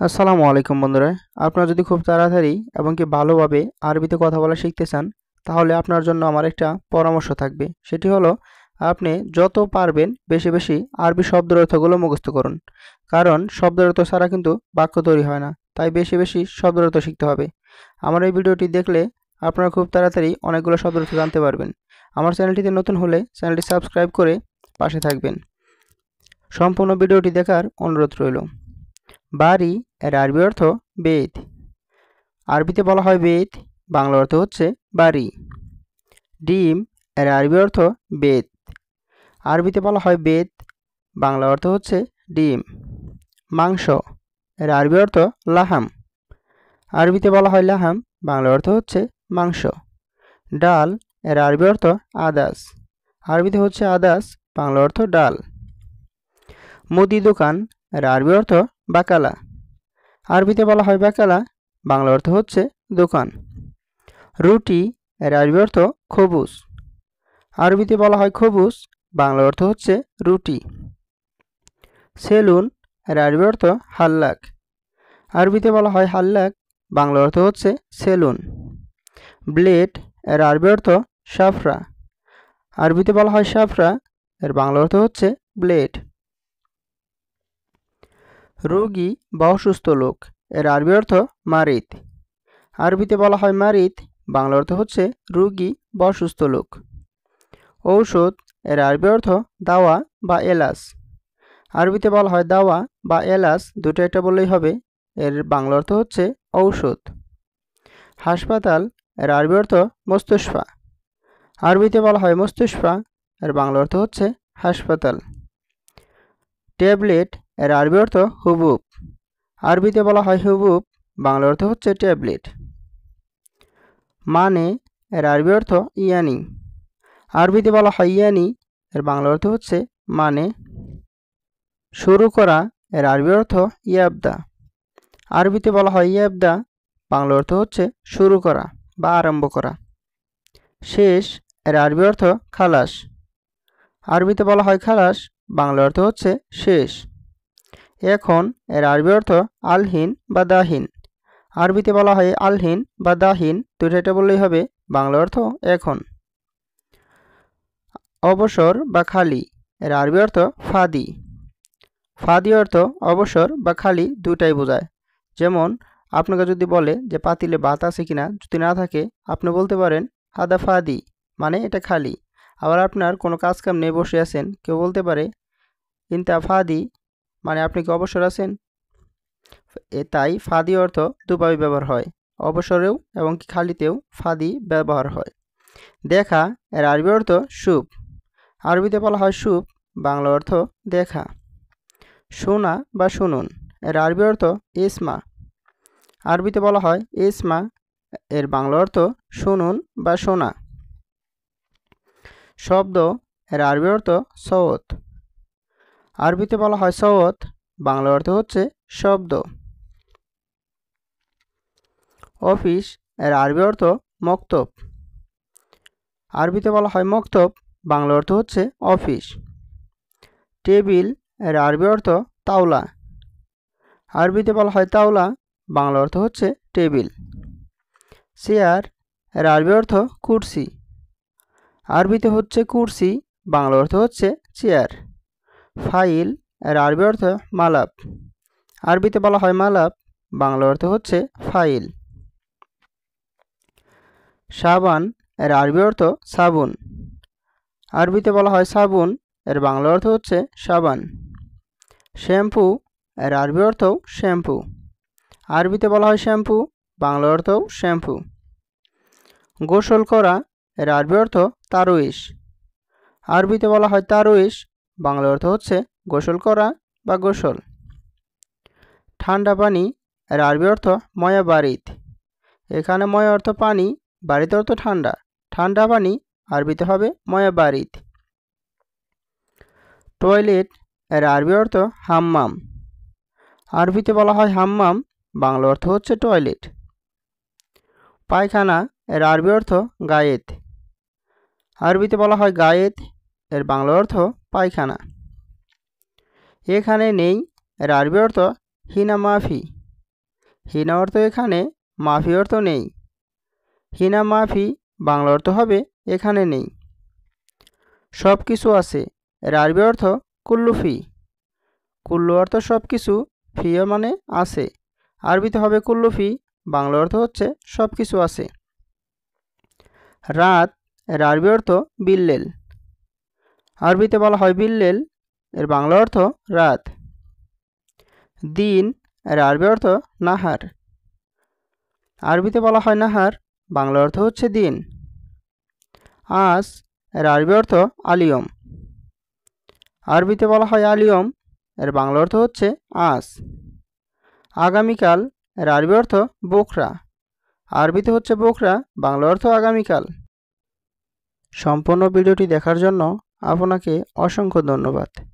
আসসালামু আলাইকুম বন্ধুরা। আপনারা যদি খুব তাড়াতাড়ি এবং কি ভালোভাবে আরবিতে কথা বলা শিখতে চান, তাহলে আপনার জন্য আমার একটা পরামর্শ থাকবে। সেটি হলো আপনি যত পারবেন বেশি বেশি আরবি শব্দের অর্থগুলো মুখস্থ করুন। কারণ শব্দের অর্থ ছাড়া কিন্তু বাক্য তৈরি হয় না। তাই বেশি বেশি শব্দের অর্থ শিখতে হবে। আমার এই ভিডিওটি দেখলে আপনারা খুব তাড়াতাড়ি অনেকগুলো শব্দের অর্থ জানতে পারবেন। আমার চ্যানেলটিতে নতুন হলে চ্যানেলটি সাবস্ক্রাইব করে পাশে থাকবেন। সম্পূর্ণ ভিডিওটি দেখার অনুরোধ রইল। বাড়ি এর আরবি অর্থ বেত। আরবিতে বলা হয় বেত, বাংলা অর্থ হচ্ছে বাড়ি। ডিম এর আরবি অর্থ বেত। আরবিতে বলা হয় বেত, বাংলা অর্থ হচ্ছে ডিম। মাংস এর আরবি অর্থ লাহাম। আরবিতে বলা হয় লাহাম, বাংলা অর্থ হচ্ছে মাংস। ডাল এর আরবি অর্থ আদাস। আরবিতে হচ্ছে আদাস, বাংলা অর্থ ডাল। মুদি দোকান এর আরবি অর্থ বাকালা। আরবিতে বলা হয় বাকালা, বাংলা অর্থ হচ্ছে দোকান। রুটি এর আরবি অর্থ খবুজ। আরবিতে বলা হয় খবুজ, বাংলা অর্থ হচ্ছে রুটি। সেলুন এর আরবি অর্থ হাল্লাক। আরবিতে বলা হয় হাল্লাক, বাংলা অর্থ হচ্ছে সেলুন। ব্লেড এর আরবি অর্থ সাফরা। আরবিতে বলা হয় সাফরা, এর বাংলা অর্থ হচ্ছে ব্লেড। রোগী বা অসুস্থ লোক এর আরবি অর্থ মারিদ। আরবিতে বলা হয় মারিদ, বাংলা অর্থ হচ্ছে রোগী বা অসুস্থ লোক। ঔষধ এর আরবি অর্থ দাওয়া বা এলাচ। আরবিতে বলা হয় দাওয়া বা এলাচ, দুটো একটা বললেই হবে। এর বাংলা অর্থ হচ্ছে ঔষধ। হাসপাতাল এর আরবি অর্থ মুস্তাশফা। আরবিতে বলা হয় মুস্তাশফা, এর বাংলা অর্থ হচ্ছে হাসপাতাল। ট্যাবলেট এর আরবি অর্থ হুবুব। আরবিতে বলা হয় হুবুব, বাংলা অর্থ হচ্ছে ট্যাবলেট। মানে এর আরবি অর্থ ইয়ানি। আরবিতে বলা হয় ইয়ানি, এর বাংলা অর্থ হচ্ছে মানে। শুরু করা এর আরবি অর্থ ইয়াবদা। আরবিতে বলা হয় ইয়াবদা, বাংলা অর্থ হচ্ছে শুরু করা বা আরম্ভ করা। শেষ এর আরবি অর্থ খালাস। আরবিতে বলা হয় খালাস, বাংলা অর্থ হচ্ছে শেষ। এখন এর আরবি অর্থ আলহিন বা দাহিন। আরবিতে বলা হয় আলহিন বা দাহিন, দুইটা বললেই হবে, বাংলা অর্থ এখন। অবসর বা খালি এর আরবি অর্থ ফাদি। ফাদি অর্থ অবসর বা খালি দুটাই বোঝায়। যেমন আপনাকে যদি বলে যে পাতিলে ভাত আছে কিনা, যদি না থাকে আপনি বলতে পারেন হাদা ফাদি, মানে এটা খালি। আবার আপনার কোনো কাজ কাম নেই, বসে আছেন, কেউ বলতে পারে ইনতা ফাদি, মানে আপনি কি অবসর আছেন। তাই ফাদি অর্থ দুভাবে ব্যবহার হয়, অবসরেও এবং কি খালিতেও ফাদি ব্যবহার হয়। দেখা এর আরবি অর্থ শুভ। আরবিতে বলা হয় শুভ, বাংলা অর্থ দেখা। শোনা বা শুনুন এর আরবি অর্থ ইসমা। আরবিতে বলা হয় ইসমা, এর বাংলা অর্থ শুনুন বা শোনা। শব্দ এর আরবি অর্থ সওত। আরবিতে বলা হয় সওত, বাংলা অর্থ হচ্ছে শব্দ। অফিস এর আরবি অর্থ মক্তব। আরবিতে বলা হয় মক্তব, বাংলা অর্থ হচ্ছে অফিস। টেবিল এর আরবি অর্থ তাওলা। আরবিতে বলা হয় তাওলা, বাংলা অর্থ হচ্ছে টেবিল। চেয়ার এর আরবি অর্থ কুরসি। আরবিতে হচ্ছে কুরসি, বাংলা অর্থ হচ্ছে চেয়ার। ফাইল এর আরবি অর্থ মালাব। আরবিতে বলা হয় মালাব, বাংলা অর্থ হচ্ছে ফাইল। সাবান এর আরবি অর্থ সাবুন। আরবিতে বলা হয় সাবুন, এর বাংলা অর্থ হচ্ছে সাবান। শ্যাম্পু এর আরবি অর্থ শ্যাম্পু। আরবিতে বলা হয় শ্যাম্পু, বাংলা অর্থও শ্যাম্পু। গোসল করা এর আরবি অর্থ তারুইশ। আরবিতে বলা হয় তারুইশ, বাংলা অর্থ হচ্ছে গোসল করা বা গোসল। ঠান্ডা পানি এর আরবি অর্থ ময়া বারিদ। এখানে ময়া অর্থ পানি, বারিদ অর্থ ঠান্ডা। ঠান্ডা পানি আরবিতে হবে ময়া বারিদ। টয়লেট এর আরবি অর্থ হাম্মাম। আরবিতে বলা হয় হাম্মাম, বাংলা অর্থ হচ্ছে টয়লেট। পায়খানা এর আরবি অর্থ গায়েত। আরবিতে বলা হয় গায়েত, এর বাংলা অর্থ পায়খানা। এখানে নেই এর আরবি অর্থ হিনা মাফি। হিনা অর্থ এখানে, মাফি অর্থ নেই। হিনা মাফি বাংলা অর্থ হবে এখানে নেই। সব কিছু আছে এর আরবি অর্থ কুল্লু ফি। কুল্লু অর্থ সব কিছু, ফি মানে আছে, আরবিতে হবে কুল্লু ফি, বাংলা অর্থ হচ্ছে সব কিছু আছে। রাত এর আরবি অর্থ বিল্লেল। আরবিতে বলা হয় বিল্লেল, এর বাংলা অর্থ রাত। দিন এর আরবি অর্থ নাহার। আরবিতে বলা হয় নাহার, বাংলা অর্থ হচ্ছে দিন। আজ এর আরবি অর্থ আলিয়ম। আরবিতে বলা হয় আলিয়ম, এর বাংলা অর্থ হচ্ছে আজ। আগামীকাল এর আরবি অর্থ বোকরা। আরবিতে হচ্ছে বোকরা, বাংলা অর্থ আগামীকাল। সম্পূর্ণ ভিডিওটি দেখার জন্য আপনাকে অসংখ্য ধন্যবাদ।